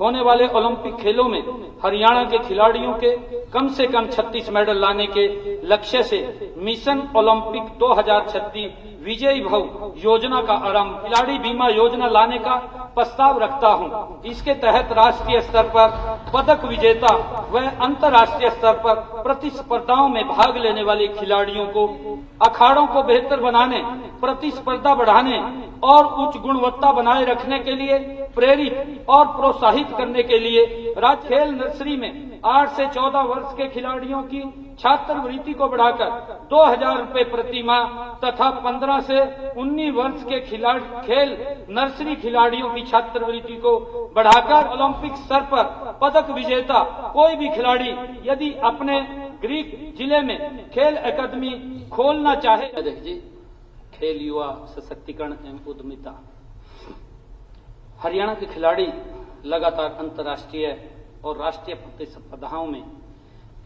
होने वाले ओलंपिक खेलों में हरियाणा के खिलाड़ियों के कम से कम 36 मेडल लाने के लक्ष्य से मिशन ओलंपिक 2036 विजयी भव योजना का आरंभ खिलाड़ी बीमा योजना लाने का प्रस्ताव रखता हूं। इसके तहत राष्ट्रीय स्तर पर पदक विजेता व अंतर्राष्ट्रीय स्तर पर प्रतिस्पर्धाओं में भाग लेने वाले खिलाड़ियों को अखाड़ों को बेहतर बनाने, प्रतिस्पर्धा बढ़ाने और उच्च गुणवत्ता बनाए रखने के लिए प्रेरित और प्रोत्साहित करने के लिए राज्य खेल नर्सरी में 8 से 14 वर्ष के खिलाड़ियों की छात्रवृत्ति को बढ़ाकर 2000 रुपए प्रति माह तथा 15 से 19 वर्ष के खेल नर्सरी खिलाड़ियों की छात्रवृत्ति को बढ़ाकर ओलंपिक स्तर पर पदक विजेता कोई भी खिलाड़ी यदि अपने ग्रीक जिले में खेल अकादमी खोलना चाहे। खेल युवा सशक्तिकरण एवं उद्यमिता। हरियाणा के खिलाड़ी लगातार अंतर्राष्ट्रीय और राष्ट्रीय प्रतिस्पर्धाओं में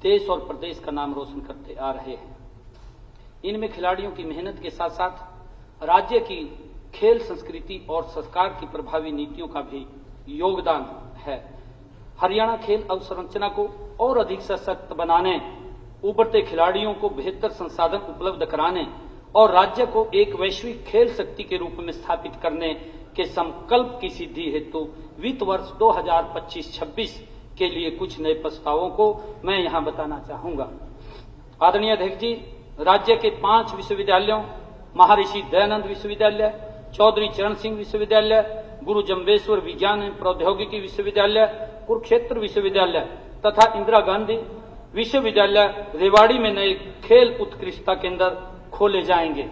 देश और प्रदेश का नाम रोशन करते आ रहे हैं। इनमें खिलाड़ियों की मेहनत के साथ साथ राज्य की खेल संस्कृति और सरकार की प्रभावी नीतियों का भी योगदान है। हरियाणा खेल अवसंरचना को और अधिक सशक्त बनाने, उभरते खिलाड़ियों को बेहतर संसाधन उपलब्ध कराने और राज्य को एक वैश्विक खेल शक्ति के रूप में स्थापित करने के संकल्प की सिद्धि हेतु वित्त वर्ष 2025-26 के लिए कुछ नए प्रस्तावों को मैं यहां बताना चाहूंगा। आदरणीय अध्यक्ष जी, राज्य के 5 विश्वविद्यालयों महर्षि दयानंद विश्वविद्यालय, चौधरी चरण सिंह विश्वविद्यालय, गुरु जम्बेश्वर विज्ञान एवं प्रौद्योगिकी विश्वविद्यालय, कुरुक्षेत्र विश्वविद्यालय तथा इंदिरा गांधी विश्वविद्यालय रेवाड़ी में नए खेल उत्कृष्टता केंद्र खोले जाएंगे।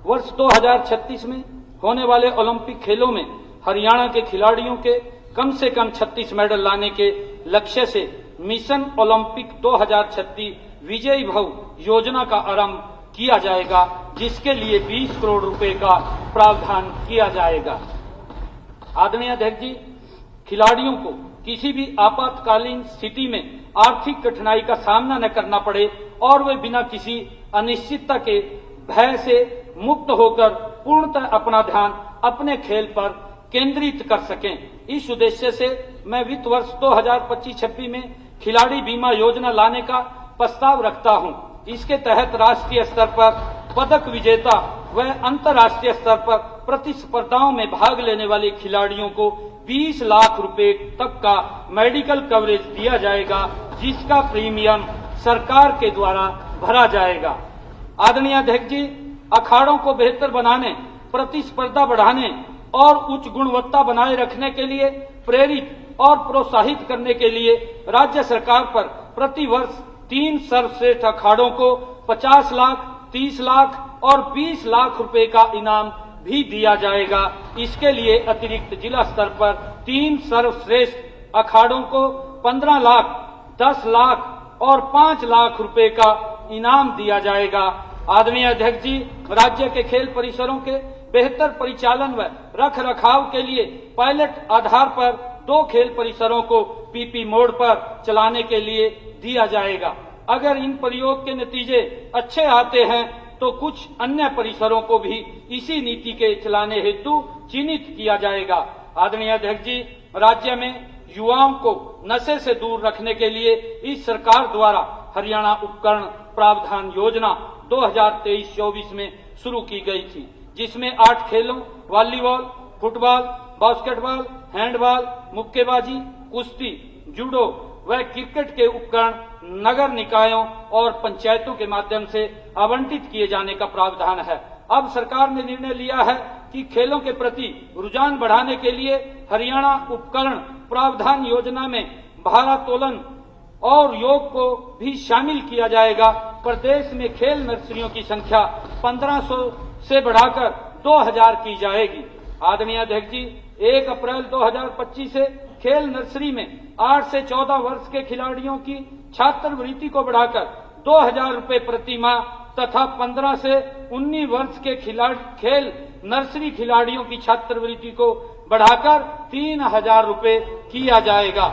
वर्ष 2036 में होने वाले ओलंपिक खेलों में हरियाणा के खिलाड़ियों के कम से कम 36 मेडल लाने के लक्ष्य से मिशन ओलंपिक 2036 विजयी भव योजना का आरंभ किया जाएगा, जिसके लिए 20 करोड़ रुपए का प्रावधान किया जाएगा। आदरणीय अध्यक्ष जी, खिलाड़ियों को किसी भी आपातकालीन स्थिति में आर्थिक कठिनाई का सामना न करना पड़े और वे बिना किसी अनिश्चितता के भय से मुक्त होकर पूर्णतः अपना ध्यान अपने खेल पर केंद्रित कर सकें। इस उद्देश्य से मैं वित्त वर्ष 2025-26 में खिलाड़ी बीमा योजना लाने का प्रस्ताव रखता हूं। इसके तहत राष्ट्रीय स्तर पर पदक विजेता व अंतर्राष्ट्रीय स्तर पर प्रतिस्पर्धाओं में भाग लेने वाले खिलाड़ियों को 20 लाख रुपए तक का मेडिकल कवरेज दिया जाएगा, जिसका प्रीमियम सरकार के द्वारा भरा जाएगा। आदरणीय अध्यक्ष जी, अखाड़ों को बेहतर बनाने, प्रतिस्पर्धा बढ़ाने और उच्च गुणवत्ता बनाए रखने के लिए प्रेरित और प्रोत्साहित करने के लिए राज्य सरकार पर प्रति वर्ष 3 सर्वश्रेष्ठ अखाड़ों को 50 लाख, 30 लाख और 20 लाख रुपए का इनाम भी दिया जाएगा। इसके लिए अतिरिक्त जिला स्तर पर 3 सर्वश्रेष्ठ अखाड़ों को 15 लाख, 10 लाख और 5 लाख रुपए का इनाम दिया जाएगा। आदरणीय अध्यक्ष जी, राज्य के खेल परिसरों के बेहतर परिचालन व रख रखाव के लिए पायलट आधार पर 2 खेल परिसरों को पीपी मोड पर चलाने के लिए दिया जाएगा। अगर इन प्रयोग के नतीजे अच्छे आते हैं तो कुछ अन्य परिसरों को भी इसी नीति के चलाने हेतु चिन्हित किया जाएगा। आदरणीय अध्यक्ष जी, राज्य में युवाओं को नशे से दूर रखने के लिए इस सरकार द्वारा हरियाणा उपकरण प्रावधान योजना 2023-24 में शुरू की गई थी, जिसमें 8 खेलों वॉलीबॉल, फुटबॉल, बास्केटबॉल, हैंडबॉल, मुक्केबाजी, कुश्ती, जूडो व क्रिकेट के उपकरण नगर निकायों और पंचायतों के माध्यम से आवंटित किए जाने का प्रावधान है। अब सरकार ने निर्णय लिया है कि खेलों के प्रति रुझान बढ़ाने के लिए हरियाणा उपकरण प्रावधान योजना में भारोत्तोलन और योग को भी शामिल किया जाएगा। प्रदेश में खेल नर्सरियों की संख्या 1500 से बढ़ाकर 2000 की जाएगी। आदरणीय अध्यक्ष जी, 1 अप्रैल 2025 से खेल नर्सरी में 8 से 14 वर्ष के खिलाड़ियों की छात्रवृत्ति को बढ़ाकर 2000 रुपए प्रति माह तथा 15 से 19 वर्ष के खेल नर्सरी खिलाड़ियों की छात्रवृत्ति को बढ़ाकर 3000 रुपए किया जाएगा।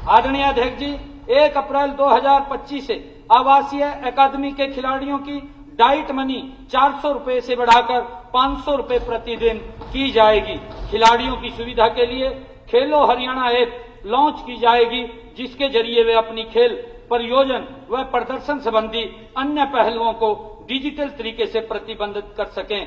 आदरणीय अध्यक्ष जी, 1 अप्रैल 2025 से आवासीय अकादमी के खिलाड़ियों की डाइट मनी 400 रुपए से बढ़ाकर 500 रुपए प्रतिदिन की जाएगी। खिलाड़ियों की सुविधा के लिए खेलो हरियाणा ऐप लॉन्च की जाएगी, जिसके जरिए वे अपनी खेल परियोजन व प्रदर्शन संबंधी अन्य पहलुओं को डिजिटल तरीके से प्रतिबंधित कर सकें।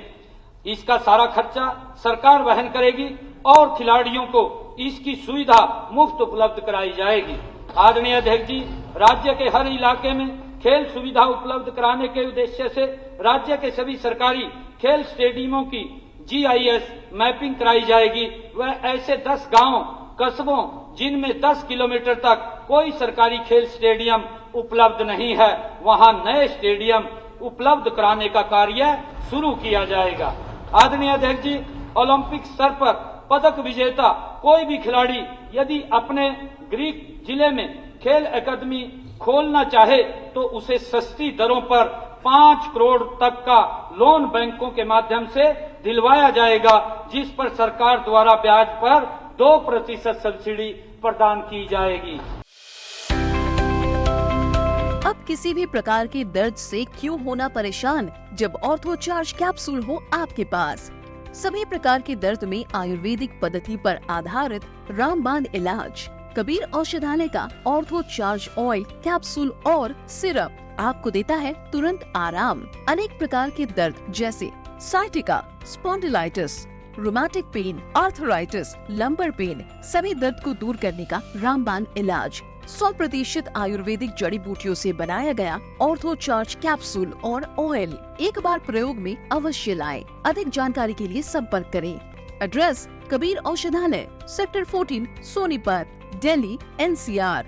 इसका सारा खर्चा सरकार वहन करेगी और खिलाड़ियों को इसकी सुविधा मुफ्त उपलब्ध कराई जाएगी। आदरणीय अध्यक्ष जी, राज्य के हर इलाके में खेल सुविधा उपलब्ध कराने के उद्देश्य से राज्य के सभी सरकारी खेल स्टेडियमों की GIS मैपिंग कराई जाएगी व ऐसे 10 गांव कस्बों जिनमें 10 किलोमीटर तक कोई सरकारी खेल स्टेडियम उपलब्ध नहीं है, वहां नए स्टेडियम उपलब्ध कराने का कार्य शुरू किया जाएगा। आदरणीय अध्यक्ष जी, ओलंपिक स्तर पर पदक विजेता कोई भी खिलाड़ी यदि अपने गृह जिले में खेल अकादमी खोलना चाहे तो उसे सस्ती दरों पर 5 करोड़ तक का लोन बैंकों के माध्यम से दिलवाया जाएगा, जिस पर सरकार द्वारा ब्याज पर 2% सब्सिडी प्रदान की जाएगी। अब किसी भी प्रकार के दर्द से क्यों होना परेशान, जब ऑर्थोचार्ज कैप्सूल हो आपके पास। सभी प्रकार के दर्द में आयुर्वेदिक पद्धति पर आधारित रामबाण इलाज। कबीर औषधालय का ऑर्थोचार्ज ऑयल, कैप्सूल और सिरप आपको देता है तुरंत आराम। अनेक प्रकार के दर्द जैसे sciatica, spondylitis, rheumatic pain, arthritis, lumbar pain, सभी दर्द को दूर करने का रामबाण इलाज 100% आयुर्वेदिक जड़ी बूटियों से बनाया गया ऑर्थोचार्ज कैप्सूल और ऑयल एक बार प्रयोग में अवश्य लाएं। अधिक जानकारी के लिए संपर्क करें। एड्रेस: कबीर औषधालय, सेक्टर 14, सोनीपत, दिल्ली, NCR।